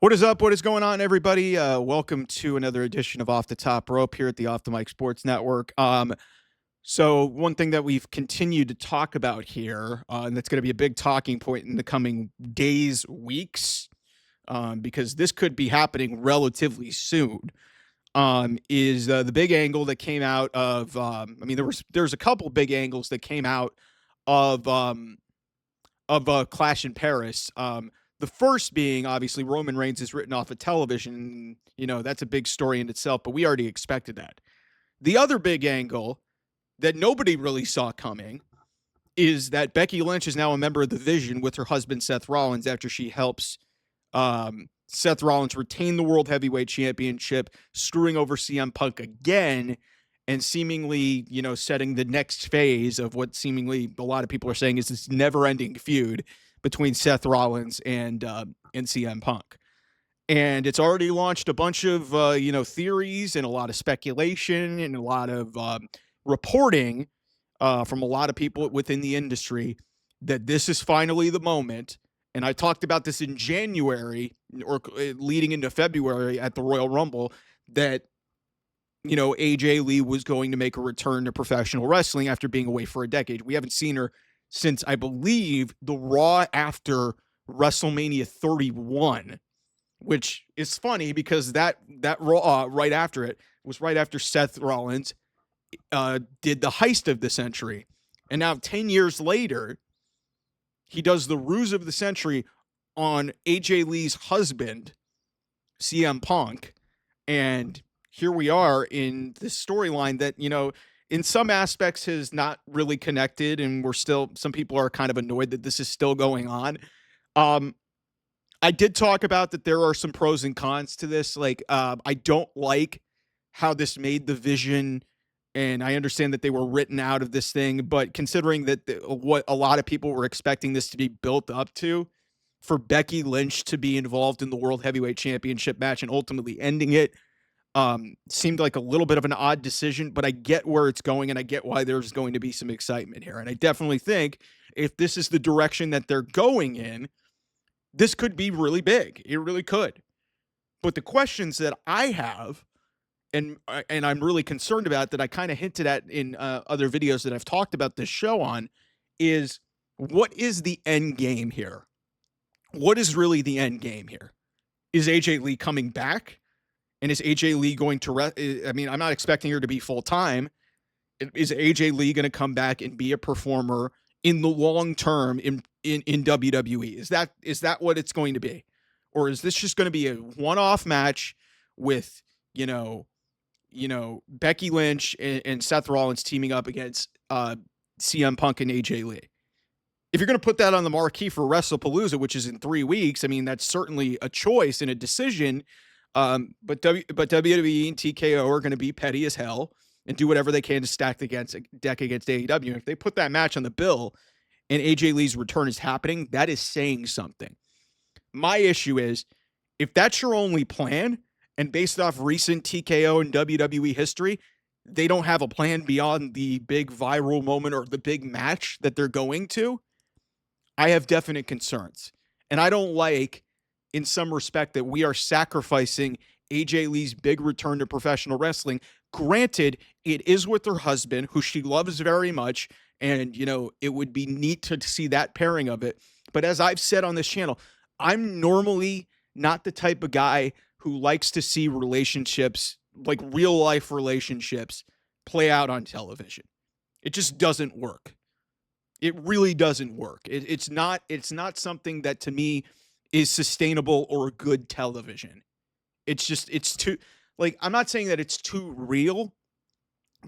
What is up? What is going on, everybody? Welcome to another edition of Off the Top Rope here at the Off the Mic Sports Network. So one thing that we've continued to talk about here, and that's going to be a big talking point in the coming days, weeks, because this could be happening relatively soon, is the big angle that came out of. There's a couple big angles that came out of Clash in Paris. The first being obviously Roman Reigns is written off of television. You know, that's a big story in itself, but we already expected that. The other big angle that nobody really saw coming is that Becky Lynch is now a member of the Vision with her husband Seth Rollins after she helps Seth Rollins retain the World Heavyweight Championship, screwing over CM Punk again, and seemingly, setting the next phase of what seemingly a lot of people are saying is this never-ending feud between Seth Rollins and CM Punk. And it's already launched a bunch of, theories and a lot of speculation and a lot of reporting from a lot of people within the industry that this is finally the moment. And I talked about this in January or leading into February at the Royal Rumble that, AJ Lee was going to make a return to professional wrestling after being away for a decade. We haven't seen her since, I believe, the Raw after WrestleMania 31, which is funny because that Raw right after it was right after Seth Rollins did the heist of the century. And now 10 years later, he does the ruse of the century on AJ Lee's husband, CM Punk. And here we are in this storyline that, in some aspects has not really connected. And some people are kind of annoyed that this is still going on. I did talk about that there are some pros and cons to this. I don't like how this made the Vision, and I understand that they were written out of this thing, but considering that what a lot of people were expecting this to be built up to, for Becky Lynch to be involved in the World Heavyweight Championship match and ultimately ending it, seemed like a little bit of an odd decision, but I get where it's going and I get why there's going to be some excitement here. And I definitely think if this is the direction that they're going in, this could be really big. It really could. But the questions that I have, and I'm really concerned about, that I kind of hinted at in other videos that I've talked about this show on, is what is the end game here? What is really the end game here? Is AJ Lee coming back? And is AJ Lee going to I'm not expecting her to be full-time. Is AJ Lee going to come back and be a performer in the long term in WWE? Is that what it's going to be? Or is this just going to be a one-off match with, Becky Lynch and Seth Rollins teaming up against CM Punk and AJ Lee? If you're going to put that on the marquee for WrestlePalooza, which is in 3 weeks, that's certainly a choice and a decision. But WWE and TKO are going to be petty as hell and do whatever they can to stack the deck against AEW. And if they put that match on the bill and AJ Lee's return is happening, that is saying something. My issue is, if that's your only plan, and based off recent TKO and WWE history, they don't have a plan beyond the big viral moment or the big match that they're going to, I have definite concerns. And I don't like, in some respect, that we are sacrificing AJ Lee's big return to professional wrestling. Granted, it is with her husband, who she loves very much, and, it would be neat to see that pairing of it. But as I've said on this channel, I'm normally not the type of guy who likes to see relationships, like real-life relationships, play out on television. It just doesn't work. It really doesn't work. It's not something that, to me, is sustainable or good television. It's too, I'm not saying that it's too real,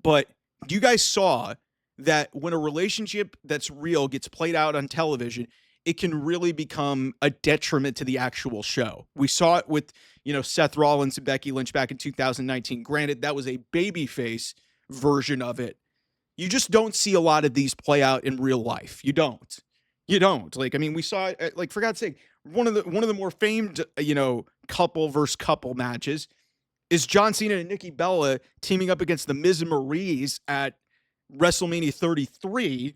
but you guys saw that when a relationship that's real gets played out on television, it can really become a detriment to the actual show. We saw it with, Seth Rollins and Becky Lynch back in 2019. Granted, that was a babyface version of it. You just don't see a lot of these play out in real life. You don't. We saw it, for God's sake, one of the more famed, couple versus couple matches is John Cena and Nikki Bella teaming up against the Miz and Maryse at WrestleMania 33.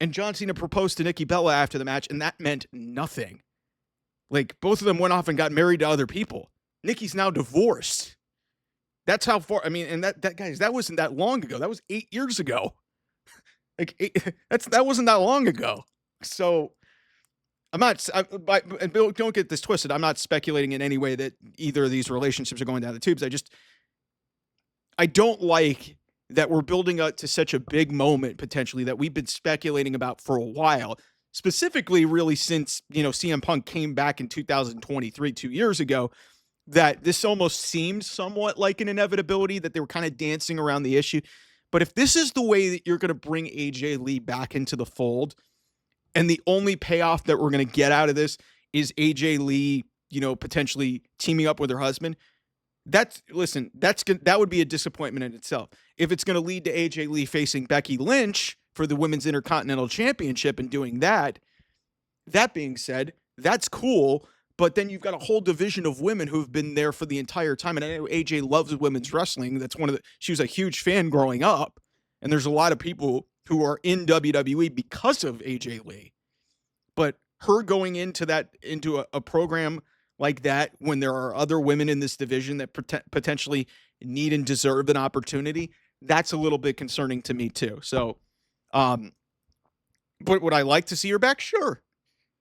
And John Cena proposed to Nikki Bella after the match, and that meant nothing. Like, both of them went off and got married to other people. Nikki's now divorced. That's how far. I mean, and that guys, that wasn't that long ago. That was 8 years ago. That wasn't that long ago. So I'm not. And don't get this twisted. I'm not speculating in any way that either of these relationships are going down the tubes. I don't like that we're building up to such a big moment potentially that we've been speculating about for a while. Specifically, really since CM Punk came back in 2023, 2 years ago. That this almost seemed somewhat like an inevitability, that they were kind of dancing around the issue. But if this is the way that you're going to bring AJ Lee back into the fold, and the only payoff that we're going to get out of this is AJ Lee, potentially teaming up with her husband, that would be a disappointment in itself. If it's going to lead to AJ Lee facing Becky Lynch for the Women's Intercontinental Championship and doing that being said, that's cool. But then you've got a whole division of women who've been there for the entire time. And I know AJ loves women's wrestling. She was a huge fan growing up. And there's a lot of people who are in WWE because of AJ Lee. But her going into a program like that, when there are other women in this division that potentially need and deserve an opportunity, that's a little bit concerning to me too. So, but would I like to see her back? Sure.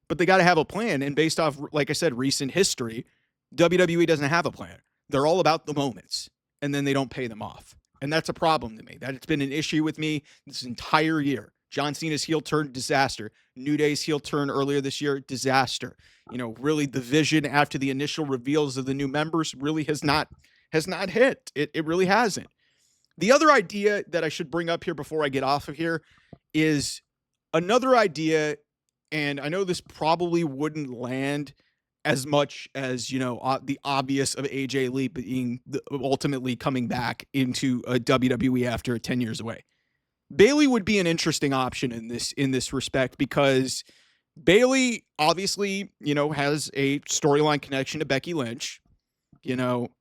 But they got to have a plan. And based off, like I said, recent history, WWE doesn't have a plan. They're all about the moments, and then they don't pay them off. And that's a problem to me. That's been an issue with me this entire year. John Cena's heel turn, disaster. New Day's heel turn earlier this year, disaster. Really the vision after the initial reveals of the new members really has not hit. It really hasn't. The other idea that I should bring up here before I get off of here is another idea. And I know this probably wouldn't land as much as, the obvious of AJ Lee being ultimately coming back into a WWE after 10 years away. Bayley would be an interesting option in this respect, because Bayley obviously, has a storyline connection to Becky Lynch.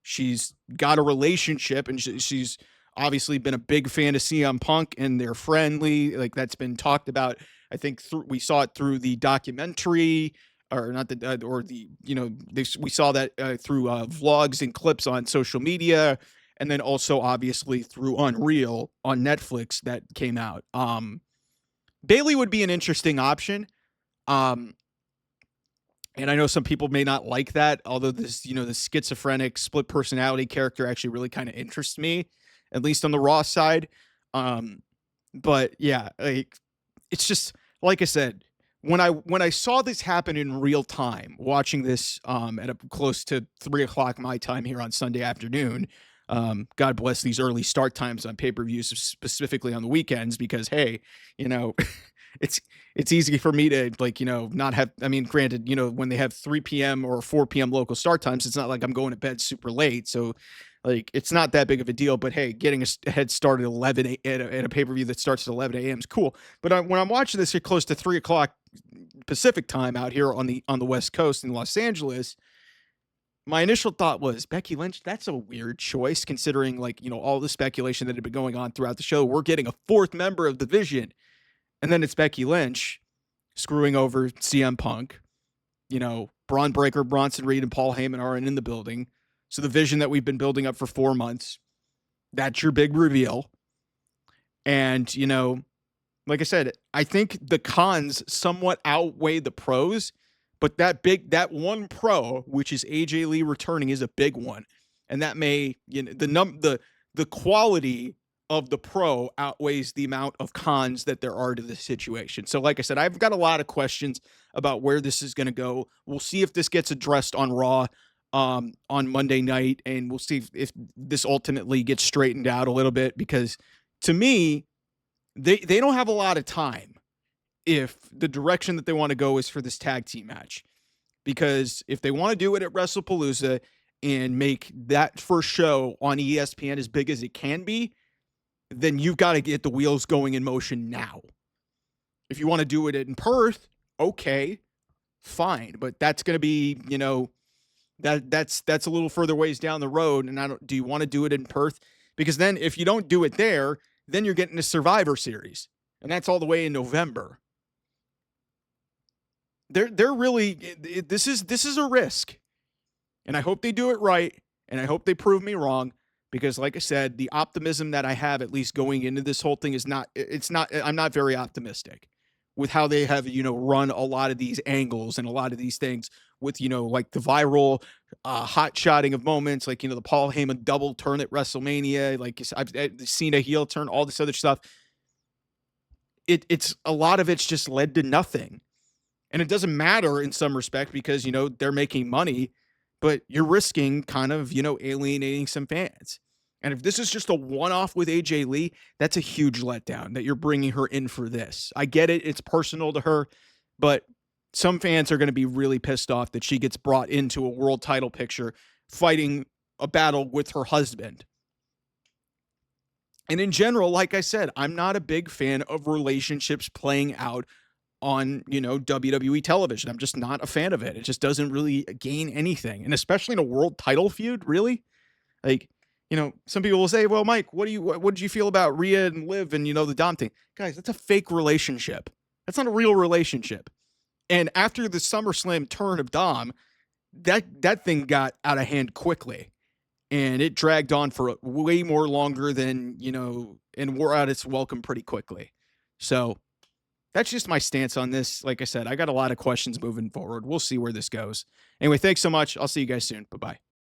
She's got a relationship, and she's obviously been a big fan of CM Punk, and they're friendly. Like, that's been talked about. I think we saw it through the documentary, or not we saw that through vlogs and clips on social media, and then also obviously through Unreal on Netflix that came out. Bayley would be an interesting option. And I know some people may not like that, although this, the schizophrenic split personality character actually really kind of interests me, at least on the Raw side. But yeah, it's just, like I said, when I saw this happen in real time, watching this at close to 3:00 my time here on Sunday afternoon. God bless these early start times on pay-per-views, specifically on the weekends, because hey, it's easy for me to not have. I mean, granted, when they have 3 p.m. or 4 p.m. local start times, it's not like I'm going to bed super late, so it's not that big of a deal. But hey, getting a head start at 11 at a pay-per-view that starts at 11 a.m. is cool. But when I'm watching this at close to 3:00 Pacific time out here on the West Coast in Los Angeles, my initial thought was Becky Lynch. That's a weird choice, considering all the speculation that had been going on throughout the show. We're getting a fourth member of the Vision, and then it's Becky Lynch screwing over CM Punk. Braun Breaker, Bronson Reed, and Paul Heyman are in the building. So the Vision that we've been building up for 4 months, that's your big reveal. And, like I said, I think the cons somewhat outweigh the pros, but that one pro, which is AJ Lee returning, is a big one. And that may, the quality of the pro outweighs the amount of cons that there are to this situation. So like I said, I've got a lot of questions about where this is going to go. We'll see if this gets addressed on Raw on Monday night, and we'll see if this ultimately gets straightened out a little bit, because to me, they don't have a lot of time if the direction that they want to go is for this tag team match. Because if they want to do it at WrestlePalooza and make that first show on ESPN as big as it can be, then you've got to get the wheels going in motion now. If you want to do it in Perth, okay, fine. But that's going to be, that's a little further ways down the road. And do you want to do it in Perth? Because then if you don't do it there, then you're getting a Survivor Series. And that's all the way in November. They're really this is a risk. And I hope they do it right. And I hope they prove me wrong because, like I said, the optimism that I have, at least going into this whole thing, is not, it's not, I'm not very optimistic with how they have, run a lot of these angles and a lot of these things with, like the viral hot shotting of moments, like, the Paul Heyman double turn at WrestleMania, like I've seen a heel turn, all this other stuff. It's a lot of it's just led to nothing. And it doesn't matter in some respect because, they're making money, but you're risking kind of, alienating some fans. And if this is just a one-off with AJ Lee, that's a huge letdown that you're bringing her in for this. I get it. It's personal to her, but some fans are going to be really pissed off that she gets brought into a world title picture fighting a battle with her husband. And in general, like I said, I'm not a big fan of relationships playing out on, WWE television. I'm just not a fan of it. It just doesn't really gain anything. And especially in a world title feud, really? Like, some people will say, well, Mike, what did you feel about Rhea and Liv and, the Dom thing? Guys, that's a fake relationship. That's not a real relationship. And after the SummerSlam turn of Dom, that thing got out of hand quickly. And it dragged on for way more longer than, and wore out its welcome pretty quickly. So that's just my stance on this. Like I said, I got a lot of questions moving forward. We'll see where this goes. Anyway, thanks so much. I'll see you guys soon. Bye-bye.